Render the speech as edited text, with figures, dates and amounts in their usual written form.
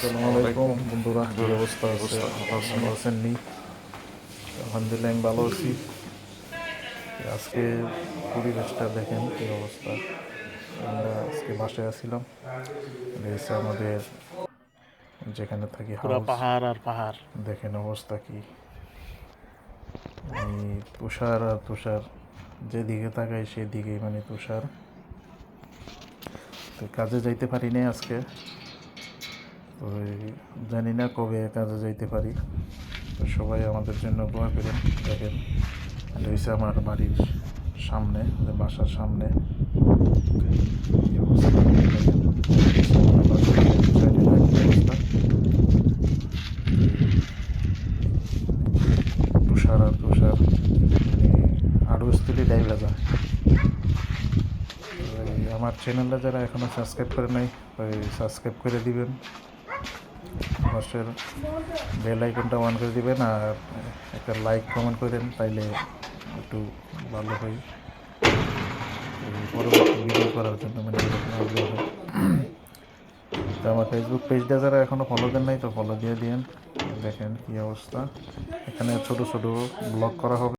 আসসালামু আলাইকুম বন্ধুরা, কি অবস্থা আছে? ভালো আছেন নি? আলহামদুলিল্লাহ আমি ভালো আছি। আজকে পরিবেশটা দেখেন কি অবস্থা। আমরা আজকে বাসায় আসছিলাম, রয়েছে আমাদের যেখানে থাকি পুরা হাউস। পাহাড় আর পাহাড়। দেখেন অবস্থা কি, এই তুষার আর তুষার, যেদিকে তাকাই সেদিকেই মানে তুষার। তো কাজে যাইতে পারি নাই আজকে, তো জানি না কবে কাজে যাইতে পারি। তো সবাই আমাদের জন্য দোয়া করেন। দেখেন রয়েছে আমার বাড়ির সামনে, বাসার সামনে কি অবস্থা। দেখেন আমার বাসার সাইডে কি অবস্থা, তুষার আর তুষার, মানে আড়ুস্থলি ডাইলা যায়। আমার চ্যানেলটা যারা এখনও সাবস্ক্রাইব করে নাই, সাবস্ক্রাইব করে দিবেন, পাশের বেল আইকনটা অন করে দিবেন, আর একটা লাইক কমেন্ট করেন, তাইলে একটু ভালো হয় পরবর্তী ভিডিও করার জন্য, মানে এরকম আগ্রহ হয়। তো আমার ফেসবুক পেজটা যারা এখনও ফলো দেন নাই, তো ফলো দিয়ে দিন। দেখেন কী অবস্থা, এখানে ছোট ছোট ব্লগ করা হবে।